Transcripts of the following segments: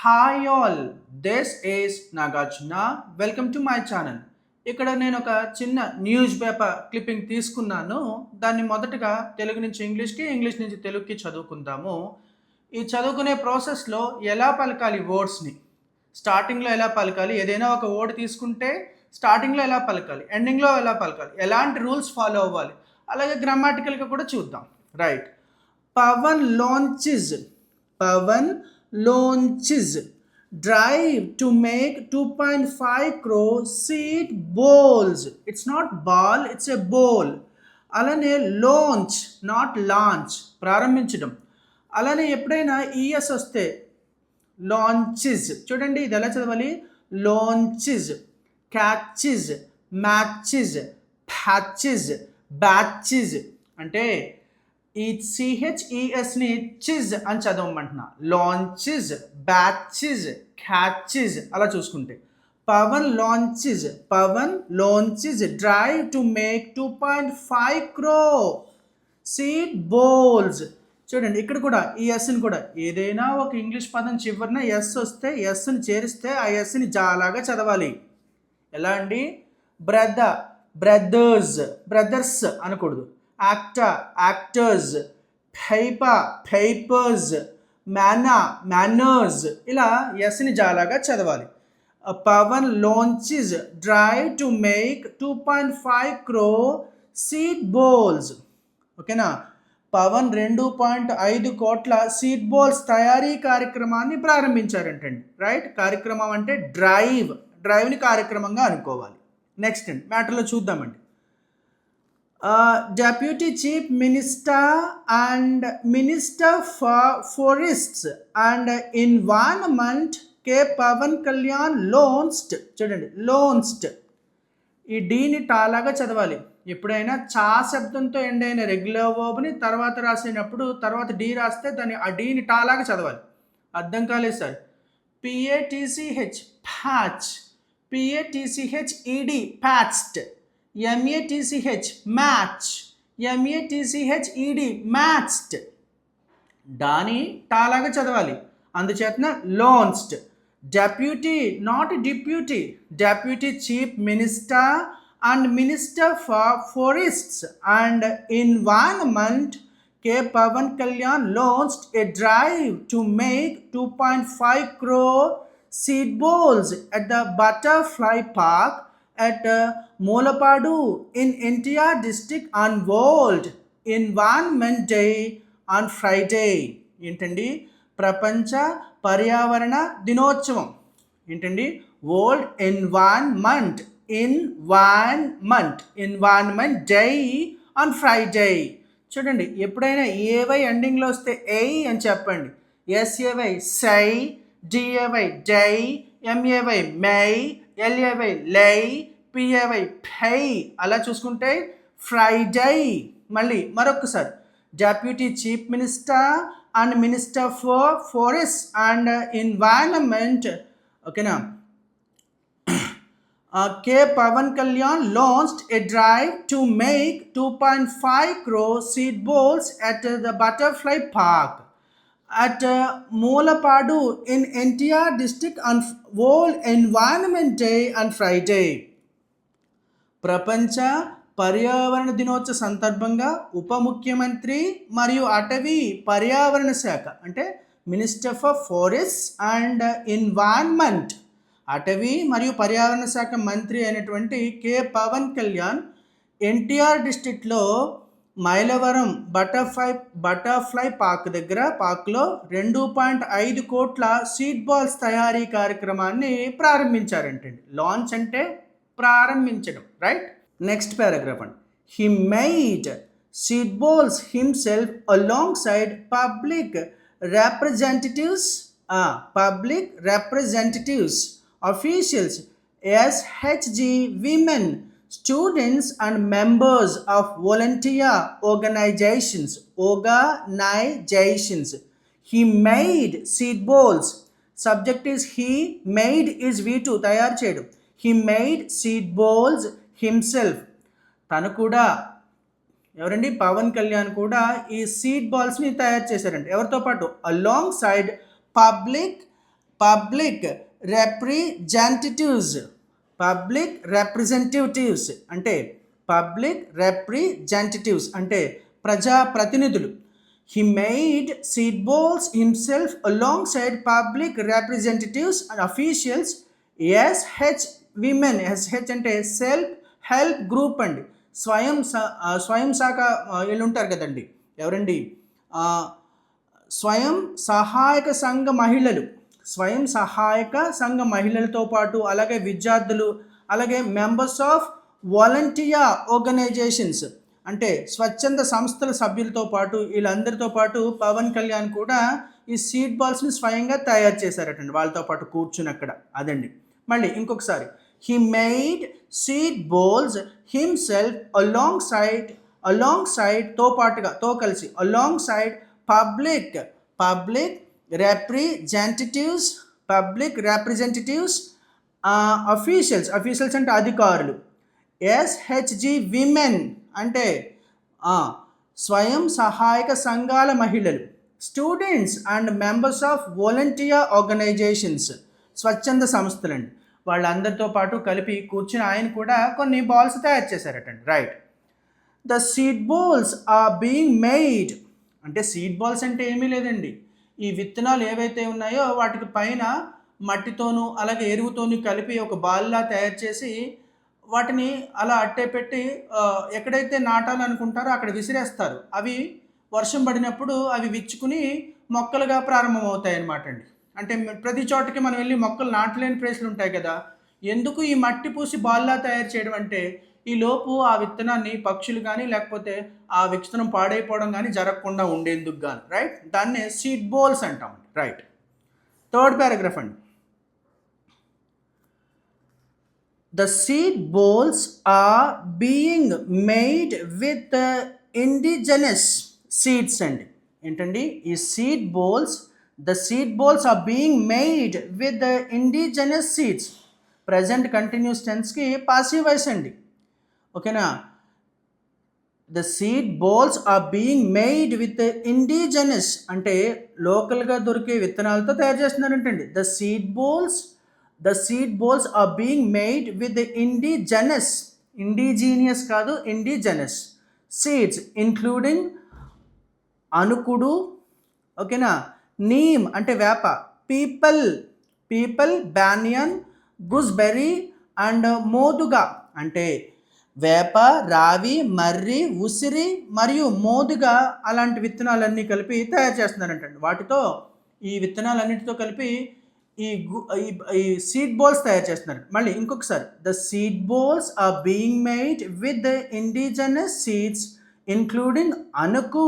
Hi all, this is Nagarjuna. Welcome to my channel. ఇక్కడ నేను ఒక చిన్న న్యూస్ పేపర్ క్లిప్పింగ్ తీసుకున్నాను. దాన్ని మొదటగా తెలుగు నుంచి ఇంగ్లీష్కి, ఇంగ్లీష్ నుంచి తెలుగుకి చదువుకుందాము. ఈ చదువుకునే ప్రాసెస్లో ఎలా పలకాలి వర్డ్స్ని, స్టార్టింగ్లో ఎలా పలకాలి, ఏదైనా ఒక వర్డ్ తీసుకుంటే స్టార్టింగ్లో ఎలా పలకాలి, ఎండింగ్లో ఎలా పలకాలి, ఎలాంటి రూల్స్ ఫాలో అవ్వాలి, అలాగే గ్రామాటికల్గా కూడా చూద్దాం. Right. Pawan launches drive to make 2.5 crore seed bowls. It's not ball, it's a bowl. అలానే లాంచ్, నాట్ లాంచ్, ప్రారంభించడం. అలానే ఎప్పుడైనా ఈఎస్ వస్తే లాంచెస్, చూడండి ఇది ఎలా చదవాలి, launches, catches, matches, patches, batches. అంటే ఈ సిహెచ్ఈఎస్ని చిజ్ అని చదవమంటున్నా. లాంచెస్, బ్యాచెస్, క్యాచెస్ అలా చూసుకుంటే. Pawan launches drive to make 2.5 crore seed bowls. చూడండి ఇక్కడ కూడా ఈ ఎస్ని కూడా ఏదైనా ఒక ఇంగ్లీష్ పదం చివరిన ఎస్ వస్తే ఎస్ని చేరిస్తే ఆ ఎస్ని జాలాగా చదవాలి. ఎలా అండి, బ్రదర్స్ అనకూడదు, యాక్టర్స్, పేపర్స్, మేనర్స్, ఇలా ఎస్ని జాలాగా చదవాలి. Pawan launches drive to make 2.5 crore seed bowls. ఓకేనా. పవన్ 2.5 కోట్ల సీడ్ బౌల్స్ తయారీ కార్యక్రమాన్ని ప్రారంభించారంటండి. రైట్. కార్యక్రమం అంటే డ్రైవ్ని కార్యక్రమంగా అనుకోవాలి. నెక్స్ట్ అండి మ్యాటర్లో చూద్దామండి. Deputy Chief Minister and Minister for Forests and Environment K. Pavan Kalyan launched. చూడండి launched, ఈ డీని టాలాగా చదవాలి. ఎప్పుడైనా చా శబ్దంతో ఎండ్ అయిన రెగ్యులర్ వర్బ్ని తర్వాత రాసినప్పుడు తర్వాత డి రాస్తే దాన్ని ఆ డీని టాలాగా చదవాలి. అర్థం కాలేదు sir. PATCH patch, PATCHED patched, MATCH match, MATCHED matched. దాని టాలాగా చదవాలి. అందుచేతన launched. Deputy, not deputy. Deputy chief minister and minister for forests and environment K. Pavan Kalyan launched a drive to make 2.5 crore seed bowls at the Butterfly Park at Molapadu in NTR district on World Environment Day on Friday. ఏంటండి, ప్రపంచ పర్యావరణ దినోత్సవం. ఏంటండి, world environment day on Friday. చూడండి ఎప్పుడైనా ఏవై ఎండింగ్లో వస్తే ఏ అని చెప్పండి. ఎస్ఏవై సై, డిఏవై డై, ఎంఏవై మై, ఎల్ఏవై లై, పిఏవై పై, అలా చూసుకుంటే ఫ్రైడే. మళ్ళీ మరొకసారి, deputy chief minister and minister for forest and environment. ఓకేనా. K. Pavan Kalyan launched a drive to make 2.5 crore seed bowls at the Butterfly Park at Molapadu in NTR district on World Environment Day on Friday. ప్రపంచ పర్యావరణ దినోత్సవ సందర్భంగా ఉప ముఖ్యమంత్రి మరియు అటవీ పర్యావరణ శాఖ అంటే minister for forest and environment, అటవీ మరియు పర్యావరణ శాఖ మంత్రి అయినటువంటి కె పవన్ కళ్యాణ్ ఎన్టీఆర్ డిస్ట్రిక్ట్లో మైలవరం బటర్ఫ్లై పార్క్లో 2.5 కోట్ల సీడ్ బాల్స్ తయారీ కార్యక్రమాన్ని ప్రారంభించారంటండి. లాంచ్ అంటే ప్రారంభించడం. రైట్. నెక్స్ట్ పారాగ్రాఫ్ అండి. He made seed balls himself along public representatives, officials, SHG women, students and members of volunteer organizations. He made seed bowls. Subject is he, made is V2, తయారు చేయడం. He made seed bowls himself. తను కూడా, ఎవరండి, పవన్ కళ్యాణ్ కూడా ఈ seed బాల్స్ని తయారు చేశారండి. ఎవరితో పాటు? Along side public public representatives. Public representatives అంటే పబ్లిక్ రిప్రజెంటేటివ్స్ అంటే ప్రజాప్రతినిధులు. He made seed balls himself alongside public representatives and officials. SH women, SH అంటే సెల్ఫ్ హెల్ప్ గ్రూప్ అండి. స్వయం శాఖ వీళ్ళు ఉంటారు కదండి, ఎవరండి, స్వయం సహాయక సంఘ మహిళలు, స్వయం సహాయక సంఘ మహిళలతో పాటు అలాగే విద్యార్థులు, అలాగే మెంబర్స్ ఆఫ్ వాలంటీర్ ఆర్గనైజేషన్స్ అంటే స్వచ్ఛంద సంస్థల సభ్యులతో పాటు వీళ్ళందరితో పాటు పవన్ కళ్యాణ్ కూడా ఈ సీడ్ బాల్స్ని స్వయంగా తయారు చేశారటండి, వాళ్ళతో పాటు కూర్చుని అక్కడ. అదండి. మళ్ళీ ఇంకొకసారి, he made seed balls himself alongside తో పాటుగా, తో కలిసి, alongside public representatives officials అంటే అధికారులు. ఎస్హెచ్జి విమెన్ అంటే స్వయం సహాయక సంఘాల మహిళలు. Students and members of volunteer organisations స్వచ్ఛంద సంస్థలండి. వాళ్ళందరితో పాటు కలిపి కూర్చుని ఆయన కూడా కొన్ని బాల్స్ తయారు చేశారటండి. Right. The seed balls are being made అంటే సీడ్ బాల్స్ అంటే ఏమీ లేదండి, ఈ విత్తనాలు ఏవైతే ఉన్నాయో వాటికి పైన మట్టితోనూ అలాగే ఎరువుతోనూ కలిపి ఒక బాల్లా తయారు చేసి వాటిని అలా అట్టే పెట్టి ఎక్కడైతే నాటాలనుకుంటారో అక్కడ విసిరేస్తారు. అవి వర్షం పడినప్పుడు అవి విచ్చుకుని మొక్కలుగా ప్రారంభమవుతాయి అన్నమాట అండి. అంటే ప్రతి చోటకి మనం వెళ్ళి మొక్కలు నాటలేని ప్లేస్లు ఉంటాయి కదా, ఎందుకు ఈ మట్టి పూసి బాల్లా తయారు చేయడం అంటే ఈ లోపు ఆ విత్తనాన్ని పక్షులు కానీ లేకపోతే ఆ విత్తనం పాడైపోవడం కానీ జరగకుండా ఉండేందుకు కానీ. రైట్. దాన్నే సీడ్ బాల్స్ అంటాం. రైట్. థర్డ్ పారాగ్రాఫ్ అండి. The seed balls are being made with indigenous seeds అండి. ఏంటండి ఈ seed balls? The seed balls are being made with the indigenous seeds. Present continuous టెన్స్కి పాసివ్ వాయిస్ అండి. ఓకేనా? The seed balls are being made with the indigenous అంటే లోకల్గా దొరికే విత్తనాలతో తయారు చేస్తున్నారంటండి. The seed balls are being made with the indigenous కాదు, indigenous seeds including అనుకుడు, ఓకేనా, నీమ్ అంటే వేప, పీపల్, బ్యానియన్, గూస్బెర్రీ అండ్ మోదుగా అంటే వేప, రావి, మర్రి, ఉసిరి మరియు మోదుగా అలాంటి విత్తనాలన్నీ కలిపి తయారు చేస్తున్నారంటండి. వాటితో ఈ విత్తనాలన్నిటితో కలిపి ఈ సీడ్ బాల్స్ తయారు చేస్తున్నారు. మళ్ళీ ఇంకొకసారి, the seed balls are being made with the indigenous seeds including అనుకు,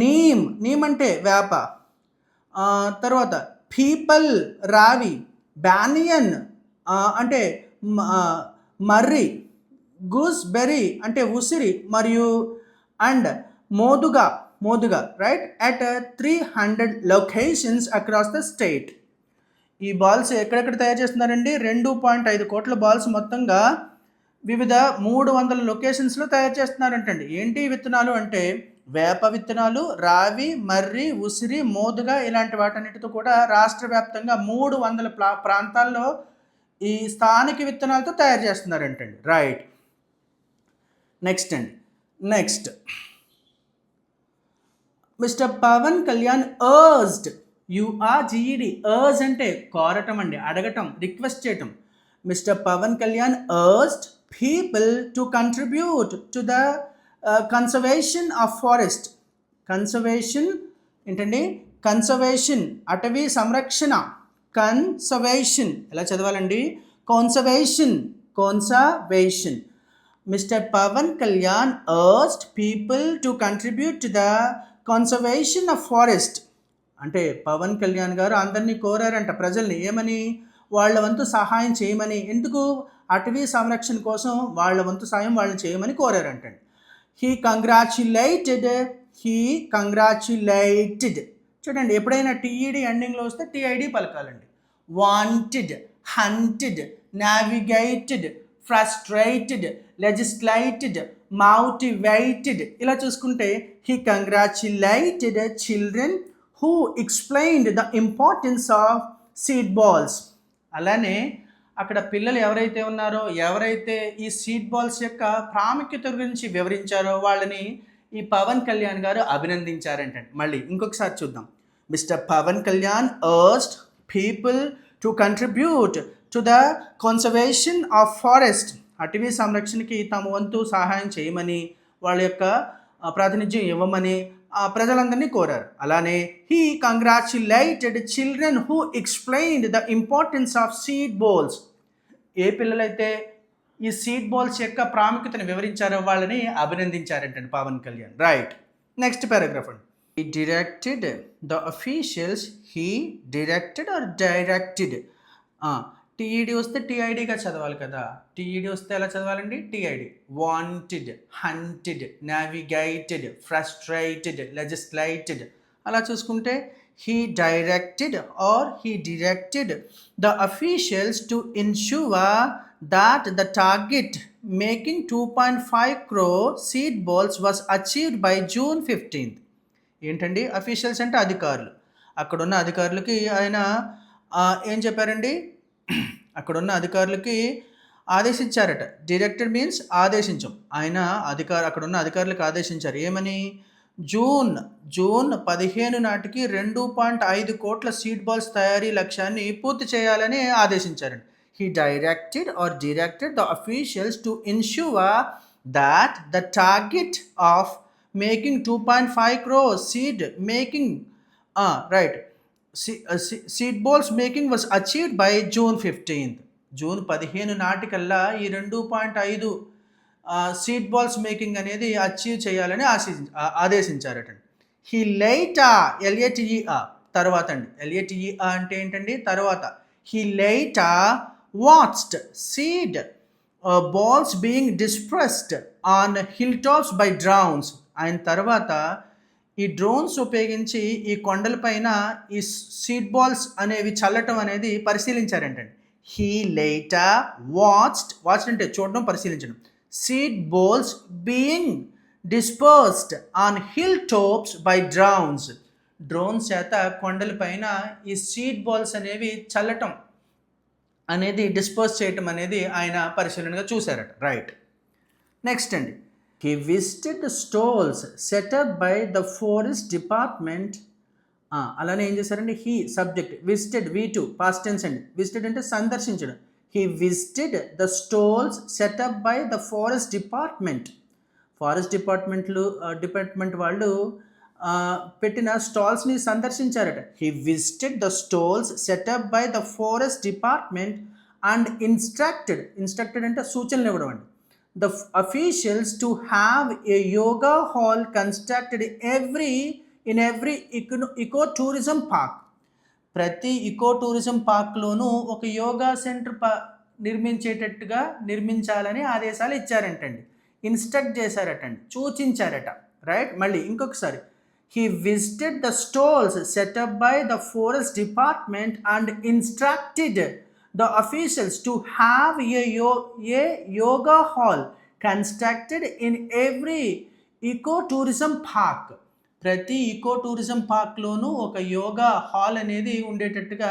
నీమ్ అంటే వేప, తర్వాత పీపల్ రావి, బ్యానియన్ అంటే మర్రి, గూస్బెర్రీ అంటే ఉసిరి మరియు అండ్ మోదుగా, right, at 300 locations across the state. ఈ బాల్స్ ఎక్కడెక్కడ తయారు చేస్తున్నారండి? 2.5 కోట్ల బాల్స్ మొత్తంగా వివిధ 300 లొకేషన్స్లో తయారు చేస్తున్నారంటండి. ఏంటి విత్తనాలు అంటే వేప విత్తనాలు, రావి, మర్రి, ఉసిరి, మోదుగా ఇలాంటి వాటన్నిటితో కూడా రాష్ట్ర వ్యాప్తంగా 300 ప్రాంతాల్లో ఈ స్థానిక విత్తనాలతో తయారు చేస్తున్నారంటండి. Right. Next mister Pawan Kalyan urged, URGED, urge అంటే కోరటం అండి, అడగటం, రిక్వెస్ట్ చేయటం. Mister Pawan Kalyan urged people to contribute to the conservation of forest. Conservation ఏంటండి? కన్సర్వేషన్ అటవీ సంరక్షణ. కన్సర్వేషన్ ఎలా చదవాలండి? Conservation. Mister Pawan Kalyan urged people to contribute to the conservation of forest. అంటే పవన్ కళ్యాణ్ గారు అందరినీ కోరారంట, ప్రజల్ని, ఏమని? వాళ్ళ వంతు సహాయం చేయమని. ఎందుకు? అటవీ సంరక్షణ కోసం వాళ్ళ వంతు సాయం వాళ్ళని చేయమని కోరారంటండి. హీ కంగ్రాచ్యులేటెడ్. చూడండి, ఎప్పుడైనా టీఈడి ఎండింగ్లో వస్తే టీఐడి పలకాలండి. Wanted, hunted, navigated, frustrated, legislated, motivated ఇలా చూసుకుంటే he congratulated children who explained the importance of seed balls. అలానే అక్కడ పిల్లలు ఎవరైతే ఉన్నారో, ఎవరైతే ఈ సీడ్ బాల్స్ యొక్క ప్రాముఖ్యత గురించి వివరించారో వాళ్ళని ఈ పవన్ కళ్యాణ్ గారు అభినందించారంటండి. మళ్ళీ ఇంకొకసారి చూద్దాం. Mister Pawan Kalyan urged people to contribute to the conservation of forest. అటవీ సంరక్షణకి తమ వంతు సహాయం చేయమని, వాళ్ళ యొక్క ప్రాతినిధ్యం ఇవ్వమని ప్రజలందరినీ కోరారు. అలానే he congratulated children who explained the importance of seed balls. ఏ పిల్లలైతే ఈ సీడ్ బాల్స్ యొక్క ప్రాముఖ్యతను వివరించారో వాళ్ళని అభినందించారంటండి Pawan Kalyan. Right, next paragraph అండి. He directed the officials, he directed or directed, T E D వస్తే టీఐడిగా చదవాలి కదా. టీఈడి వస్తే ఎలా చదవాలండి? T I D. Wanted, hunted, navigated, frustrated, legislated. అలా చూసుకుంటే he directed or he directed the officials to ensure that the target making 2.5 crore seed balls was achieved by June 15th. ఏంటండి అఫీషియల్స్ అంటే అధికారులు. అక్కడున్న అధికారులకి ఆయన ఏం చెప్పారండి? అక్కడున్న అధికారులకి ఆదేశించారట. Directed means ఆదేశించం. ఆయన అక్కడున్న అధికారులకు ఆదేశించారు. ఏమని? జూన్ 15 నాటికి 2.5 కోట్ల సీడ్ బాల్స్ తయారీ లక్ష్యాన్ని పూర్తి చేయాలని ఆదేశించారండి. He directed or directed the officials to ensure that the target of making 2.5 crore seed balls making was achieved by June 15th. June 15 నాటికల్లా ఈ 2.5 సీడ్ బాల్స్ మేకింగ్ అనేది అచీవ్ చేయాలని ఆదేశించారట. హీ లేటర్, LATER తర్వాత అండి. LATER అంటే ఏంటండి? తర్వాత. He later watched seed balls being dispersed on hill tops by drones. ఆయన తర్వాత ఈ డ్రోన్స్ ఉపయోగించి ఈ కొండలపైన ఈ సీడ్ బాల్స్ అనేవి చల్లటం అనేది పరిశీలించారంటండి. హీ లేటర్ వాచ్డ్ అంటే చూడడం, పరిశీలించడం. Seed balls being dispersed on hill tops by drones. Drones చేత కొండలపైన ఈ సీడ్ బాల్స్ అనేవి చల్లటం అనేది, డిస్పర్స్ చేయటం అనేది ఆయన పరిశీలనగా చూశారట. రైట్, నెక్స్ట్ అండి. He visited the stalls set up by the forest department. అలానే ఏం చేశారండి? He subject, visited V2 past tense అండి. విజిటెడ్ అంటే సందర్శించడం. He visited the stalls set up by the forest department. Forest department వాళ్ళు పెట్టిన స్టాల్స్ని సందర్శించారట. He visited the stalls set up by the forest department and instructed అంటే సూచనలు ఇవ్వడం అండి. The officials to have a yoga hall constructed in every ecotourism park. ప్రతి ఇకో tourism పార్క్లోనూ ఒక yoga centre నిర్మించాలని ఆదేశాలు ఇచ్చారంటండి. ఇన్స్ట్రక్ట్ చేశారటండి, సూచించారట. రైట్, మళ్ళీ ఇంకొకసారి. He visited the stalls set up by the forest department and instructed the officials to have a yoga hall constructed in every ecotourism park. ప్రతి ఇకో tourism పార్క్లోనూ ఒక yoga hall అనేది ఉండేటట్టుగా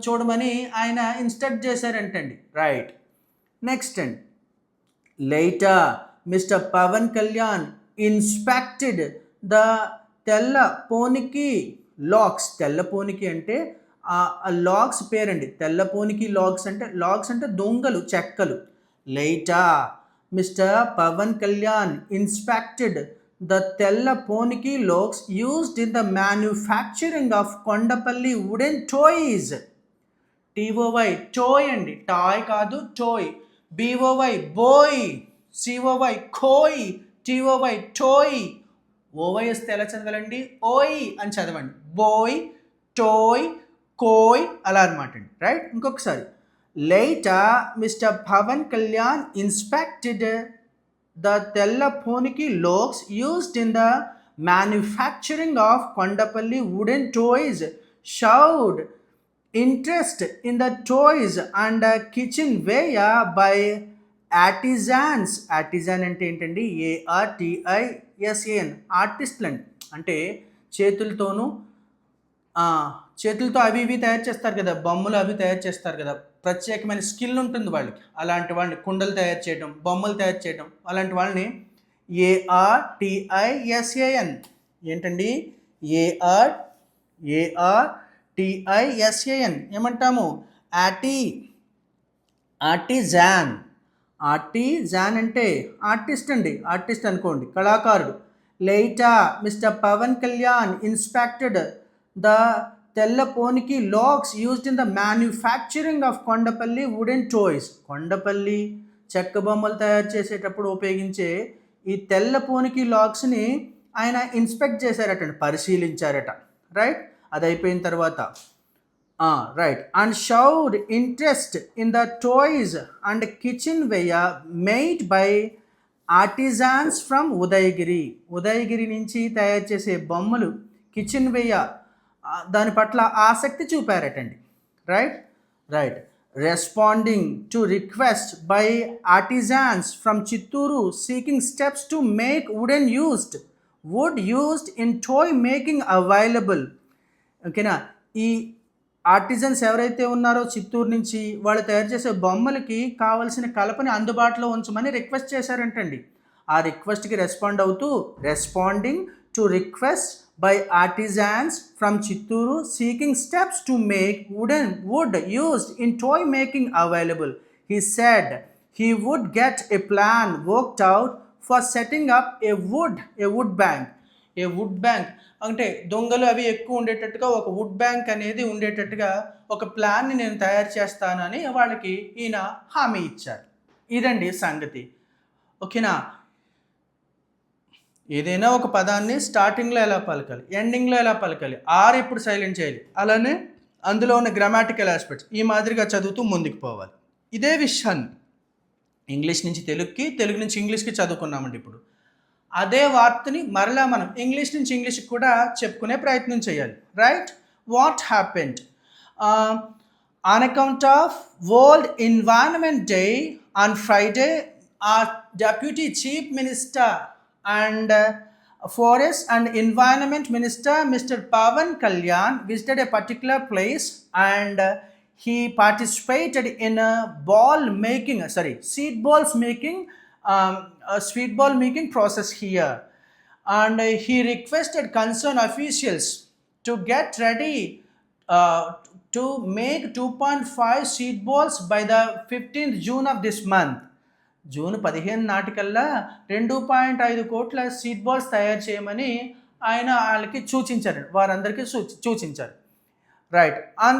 చూడమని ఆయన ఇన్స్ట్రక్ట్ చేశారంటండి. రైట్, నెక్స్ట్ అండి. Later mister Pawan Kalyan inspected the తెల్లపోనికి logs. తెల్లపోనికి అంటే లాగ్స్ పేరండి. తెల్లపోనికి లాగ్స్ అంటే దొంగలు, చెక్కలు. లేటర్ mister Pawan Kalyan inspected the తెల్లపోనికి logs used in the manufacturing of Kondapalli wooden toys. TOY toy అండి, టాయ్ కాదు, toy. BOY boy, COY coy, TOY toy. OY వస్తే ఎలా చదవాలండి? ఓయ్ అని చదవండి. బోయ్, టోయ్, కోయ్ అలా అనమాట అండి. రైట్, ఇంకొకసారి. Later mister Pawan Kalyan inspected the తెల్లపోనికి logs used in the manufacturing of Kondapalli wooden toys, showed interest in the toys and kitchenware by artisans. artisan అంటే ఏంటండి? ARTISAN, ఆర్టిస్టులు అండి. అంటే చేతులతోనూ ఆ! చేతులతో అవి ఇవి తయారు చేస్తారు కదా! బొమ్మలు అవి తయారు చేస్తారు కదా! ప్రత్యేకమైన స్కిల్ ఉంటుంది వాళ్ళకి. అలాంటి వాళ్ళని కుండలు తయారు చేయడం, బొమ్మలు తయారు చేయడం అలాంటి వాళ్ళని ఏఆర్‌టిఐఎస్ఏఎన్ ఏంటండి? ఏఆర్ ఏఆర్‌టిఐఎస్ఏఎన్ ఏమంటాము? ఆర్టి ఆర్టిజాన్. ఆర్టిజాన్ అంటే ఆర్టిస్ట్ అండి. ఆర్టిస్ట్ అనుకోండి. కళాకారుడు. లేటా mister Pawan Kalyan inspected the తెల్ల పోనికి logs used in the manufacturing of Kondapalli wooden toys. Kondapalli చెక్క బొమ్మలు తయారు చేసేటప్పుడు ఉపయోగించే ఈ తెల్ల పోనికి లాగ్స్ని ఆయన ఇన్స్పెక్ట్ చేశారట, పరిశీలించారట. రైట్, అది అయిపోయిన తర్వాత right, and showed interest in the toys and kitchenware made by artisans from Udayagiri. Udayagiri నుంచి తయారు చేసే బొమ్మలు కిచెన్వేర్ దాని పట్ల ఆసక్తి చూపారటండి. Right responding to request by artisans from Chittoor seeking steps to make wood used in toy making available. ఓకేనా, ఈ ఆర్టిజన్స్ ఎవరైతే ఉన్నారో చిత్తూరు నుంచి వాళ్ళు తయారు చేసే బొమ్మలకి కావలసిన కలపని అందుబాటులో ఉంచమని రిక్వెస్ట్ చేశారంటండి. ఆ రిక్వెస్ట్కి responding to request by artisans from Chittoor seeking steps to make wood used in toy making available. He said he would get a plan worked out for setting up a wood bank. అంటే దొంగలు అవి ఎక్కువ ఉండేటట్టుగా ఒక would bank అనేది ఉండేటట్టుగా ఒక ప్లాన్ని నేను తయారు చేస్తానని వాళ్ళకి ఈయన హామీ ఇచ్చారు. ఇదండి సంగతి. ఓకేనా, ఏదైనా ఒక పదాన్ని స్టార్టింగ్లో ఎలా పలకాలి, ఎండింగ్లో ఎలా పలకాలి, ఆర్ ఎప్పుడు సైలెంట్ చేయాలి, అలానే అందులో ఉన్న గ్రామాటికల్ ఆస్పెక్ట్స్ ఈ మాదిరిగా చదువుతూ ముందుకు పోవాలి. ఇదే విషయాన్ని ఇంగ్లీష్ నుంచి తెలుగుకి, తెలుగు నుంచి ఇంగ్లీష్కి చదువుకున్నామండి. ఇప్పుడు అదే వార్తని మరలా మనం ఇంగ్లీష్ నుంచి ఇంగ్లీష్కి కూడా చెప్పుకునే ప్రయత్నం చేయాలి. Right, what happened on account of world environment day on Friday our Deputy Chief Minister and Forest and Environment Minister Mr. Pavan Kalyan visited a particular place and he participated in a seed balls making sweet ball making process here, and he requested concerned officials to get ready to make 2.5 seed balls by the 15th June of this month. June 15 నాటికల్లా 2.5 కోట్ల seed balls తయారు చేయమని ఆయన వాళ్ళకి సూచించారు, వారందరికీ సూచించారు. Right, on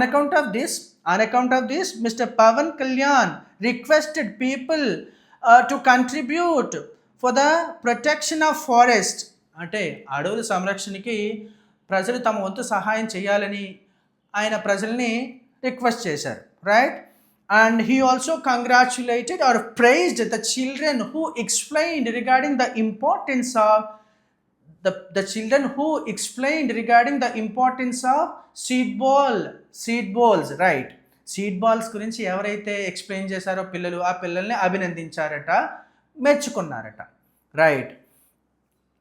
account of this Mister Pawan Kalyan requested people to contribute for the protection of forest. అంటే అడవుల సంరక్షణకి ప్రజలు తమ వంతు సహాయం చేయాలని ఆయన ప్రజల్ని రిక్వెస్ట్ చేశారు. Right, and he also congratulated or praised the children who explained regarding the importance of seed balls. Right, seed balls గురించి ఎవరైతే ఎక్స్ప్లెయిన్ చేశారో పిల్లలు, ఆ పిల్లల్ని అభినందించారట, మెచ్చుకున్నారట. రైట్,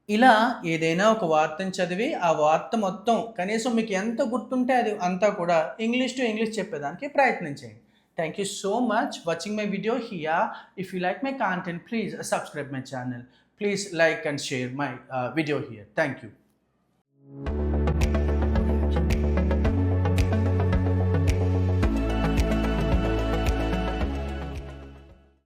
ఇలా ఏదైనా ఒక వార్తను చదివి ఆ వార్త మొత్తం కనీసం మీకు ఎంత గుర్తుంటే అది అంతా కూడా ఇంగ్లీష్ టు ఇంగ్లీష్ చెప్పేదానికి ప్రయత్నం చేయండి. Thank you so much watching my video here. If you like my content, please subscribe my channel. Please like and share my video here. Thank you.